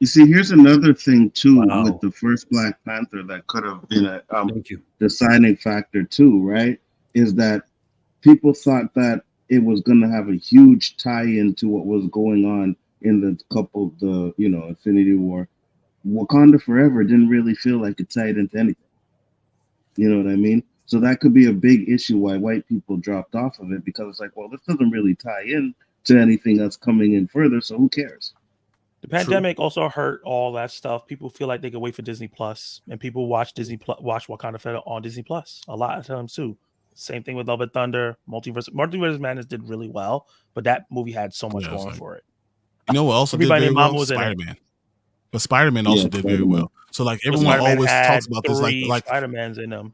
You see, here's another thing too with Wow. the first Black Panther that could have been a Thank you. deciding factor too, right? Is that people thought that it was going to have a huge tie-in to what was going on in the Infinity War. Wakanda Forever didn't really feel like it tied into anything. You know what I mean? So that could be a big issue why white people dropped off of it, because it's like, well, this doesn't really tie in to anything that's coming in further, so who cares? The True. pandemic also hurt all that stuff. People feel like they can wait for Disney Plus, and people watch watch Wakanda Forever on Disney Plus a lot of times too. Same thing with Love and Thunder, Multiverse Madness did really well, but that movie had so much Yeah, it's going like, for it. you know what also did Everybody very and Mama well? was in it. Spider-Man. But Spider-Man also Yeah, did very Spider-Man. well. So like But everyone Spider-Man always had talks about this, three like Spider-Mans in them,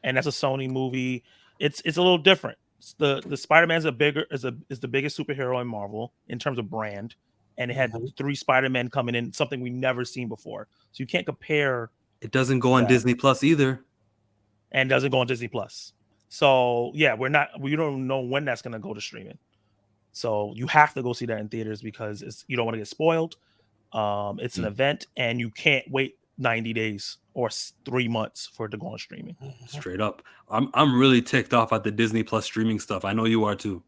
and that's a Sony movie. It's a little different. The Spider-Man's is the biggest superhero in Marvel in terms of brand, and it had three Spider-Men coming in, something we never seen before. So you can't compare, It doesn't go on Yeah. Disney Plus either. and doesn't go on Disney Plus. So yeah, we don't know when that's gonna go to streaming. So you have to go see that in theaters because you don't want to get spoiled. It's an event, and you can't wait 90 days or 3 months for it to go on streaming. Straight up. I'm really ticked off at the Disney Plus streaming stuff. I know you are too.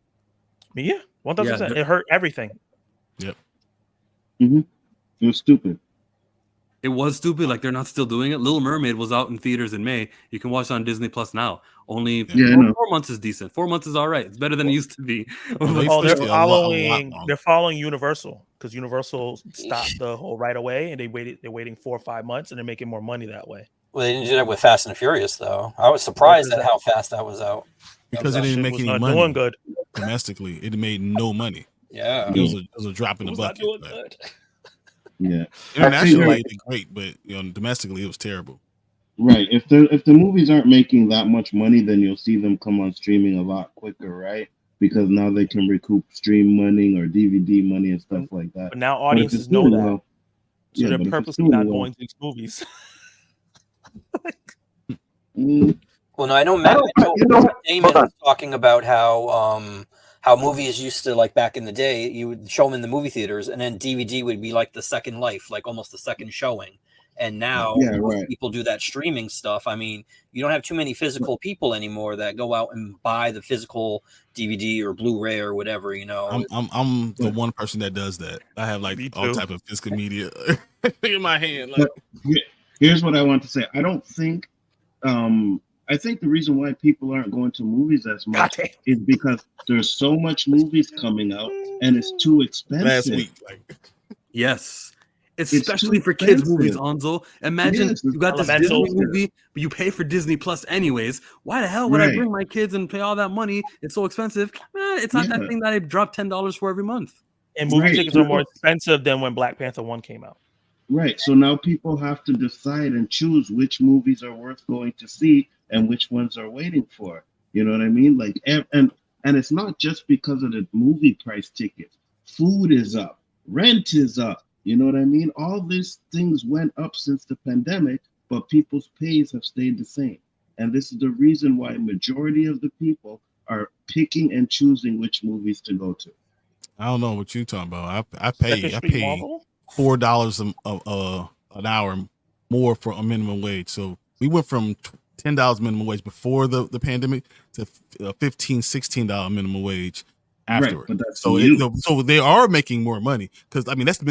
I mean, yeah, 1000%. Yeah, It hurt everything. It was stupid. It was stupid. Like they're not still doing it. Little Mermaid was out in theaters in May. You can watch it on Disney Plus now. Only Yeah, I know. 4 months is decent. 4 months is all right. It's better than it used to be. Well, they Oh, they're pushed it a lot following. longer. They're following Universal because Universal stopped the whole right away, and they're waiting 4 or 5 months, and they're making more money that way. Well, they didn't do that with Fast and Furious, though. I was surprised at how fast that was out. Because it That didn't shit make was any not money doing good. domestically. It made no money. Yeah. It was a drop in It the was not bucket. doing but good. Yeah. Internationally, I it did great, but domestically, it was terrible. Right. If the movies aren't making that much money, then you'll see them come on streaming a lot quicker, right? Because now they can recoup stream money or DVD money and stuff like that. But now But if audiences it's know doing that, well, so yeah, they're but if it's purposely doing not well- going to these movies. Well, no, I know Matt Damon was talking about how movies used to, like back in the day, you would show them in the movie theaters, and then DVD would be like the second life, like almost the second showing. And now Yeah, most right. people do that streaming stuff. I mean, you don't have too many physical people anymore that go out and buy the physical DVD or Blu-ray or whatever. I'm the one person that does that. I have like Me all too. type of physical media in my hand. Like, Here's what I want to say. I don't think I think the reason why people aren't going to movies as much Goddamn. is because there's so much movies coming out and it's too expensive. last week, like Yes. It's Especially too for kids' expensive. movies, Onzo. Imagine Yes, you got this Elemental. Disney movie, but you pay for Disney Plus anyways. Why the hell would I Right. bring my kids and pay all that money? It's so expensive. It's not that Yeah. thing that I drop $10 for every month. And movie Right. tickets are more expensive than when Black Panther 1 came out. Right. So now people have to decide and choose which movies are worth going to see and which ones are waiting for. You know what I mean? Like, and it's not just because of the movie price tickets. Food is up, rent is up. You know what I mean? All these things went up since the pandemic, but people's pays have stayed the same. And this is the reason why majority of the people are picking and choosing which movies to go to. I don't know what you talking about. I Second pay Street Marvel? $4 an hour more for a minimum wage. So we went from $10 minimum wage before the pandemic to $15-16 minimum wage afterward. Right, but that's so you. so they are making more money because I mean that's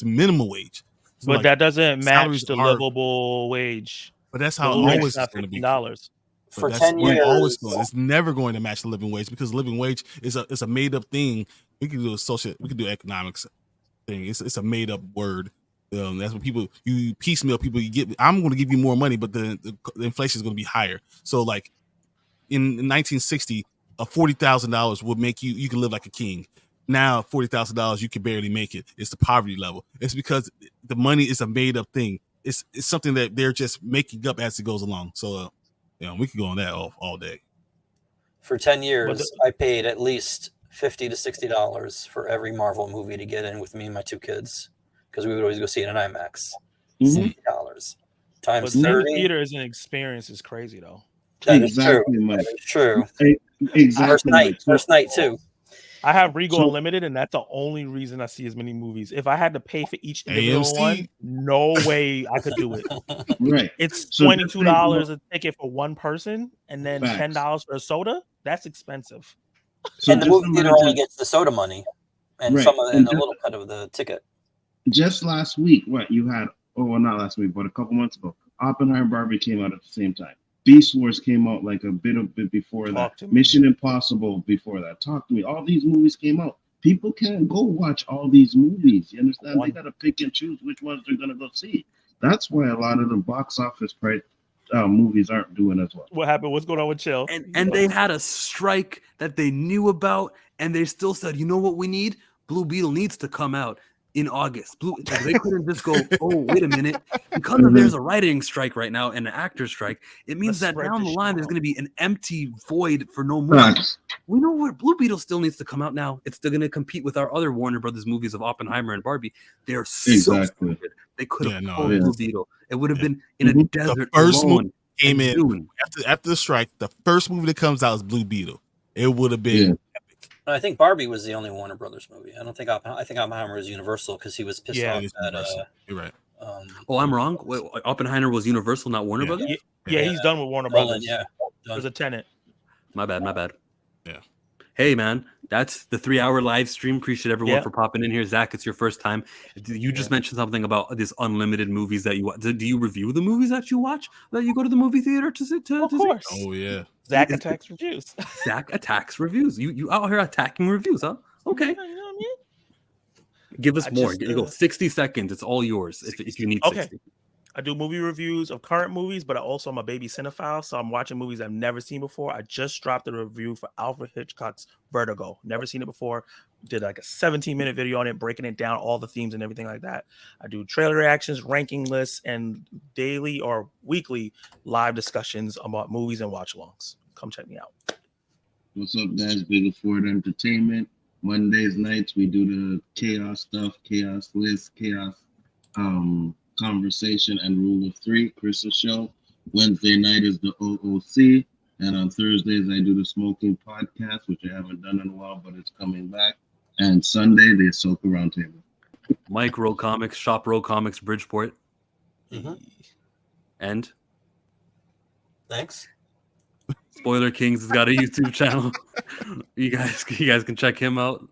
minimum wage. So But like, that doesn't match salaries the are- livable wage. but that's how Livable it wage always is not is going to be. $15. But For that's 10 where it always years. goes. It's never going to match the living wage because living wage is a made up thing. We can do we can do economics thing. It's a made up word. That's what people you piecemeal people. You get. I'm going to give you more money, but the inflation is going to be higher. So like in 1960, $40,000 would make you can live like a king. Now $40,000 you can barely make it. It's the poverty level. It's because the money is a made up thing. It's something that they're just making up as it goes along. So we could go on that all day. For 10 years, I paid at least $50 to $60 for every Marvel movie to get in with me and my two kids because we would always go see it in IMAX. $60 But times seeing the 30. theater as an experience is crazy, though. That is Exactly, true. Mike. That is true. Exactly. First night too. I have Regal So- Unlimited, and that's the only reason I see as many movies. If I had to pay for each individual AMC. one, no way I could do it. Right. It's So just $22 think a ticket for one person, and then Facts. $10 for a soda. That's expensive. So And the just movie theater only imagine, gets the soda money and Right. some of, And and a just- little cut of the ticket. just last week, what you had, well, not last week, but a couple months ago, Oppenheimer and Barbie came out at the same time. Beast Wars came out like a bit before Talk that. to me. Mission Impossible before that. Talk to me. All these movies came out. People can't go watch all these movies. You understand? One- They got to pick and choose which ones they're going to go see. That's why a lot of the box office movies aren't doing as well. What happened? What's going on with Chill? And they had a strike that they knew about, and they still said, you know what we need? Blue Beetle needs to come out in August. Like, they couldn't just go, oh, wait a minute. Because there's a writing strike right now and an actor strike, it means Let's that spread down the the line shit there's out. going to be an empty void for no movie. Facts. We know what Blue Beetle still needs to come out now. It's still going to compete with our other Warner Brothers movies of Oppenheimer and Barbie. They're so Exactly. stupid. They could have Yeah, no, pulled yeah. Blue Beetle. It would have been in a Mhm. desert first alone Came in in June. after the strike. The first movie that comes out is Blue Beetle. It would have been Yeah. I think Barbie was the only Warner Brothers movie. I don't think I think Oppenheimer was Universal because he was pissed Yeah, off it's at Universal. You're right. Oh, I'm wrong. Wait, Oppenheimer was Universal, not Warner Yeah. Brothers? Yeah, he's done with Warner Nolan, Brothers. yeah. There's a tenant. My bad. Yeah. Hey, man, that's the 3-hour live stream. Appreciate everyone Yeah. for popping in here. Zach, it's your first time. You just mentioned something about this unlimited movies that you watch. Do you review the movies that you watch? That you go to the movie theater to see? Of course. Oh yeah. Zach Is- attacks reviews. Zach attacks reviews. You out here attacking reviews, huh? Okay. You know what I mean? Give us I more. just, You go 60 seconds. It's all yours if you need Okay. 60. I do movie reviews of current movies, but I also am a baby cinephile, so I'm watching movies I've never seen before. I just dropped a review for Alfred Hitchcock's Vertigo. Never seen it before. Did like a 17-minute video on it, breaking it down, all the themes and everything like that. I do trailer reactions, ranking lists, and daily or weekly live discussions about movies and watch-alongs. Come check me out. What's up, guys? Bigger Ford Entertainment. Mondays nights we do the chaos stuff, chaos list, chaos conversation, and rule of three. Chris's show. Wednesday night is the OOC, and on Thursdays I do the smoking podcast, which I haven't done in a while, but it's coming back. And Sunday the Ahsoka Roundtable. Mike Row Comics, Shop Row Comics, Bridgeport, Mhm. and Thanks. Spoiler Kings has got a YouTube channel. You guys can check him out.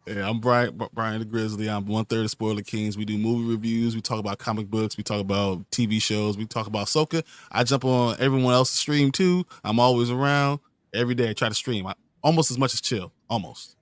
Yeah, I'm Brian the Grizzly. I'm 1/3 of Spoiler Kings. We do movie reviews. We talk about comic books. We talk about TV shows. We talk about Ahsoka. I jump on everyone else's stream too. I'm always around every day. I try to stream almost as much as Chill. Almost.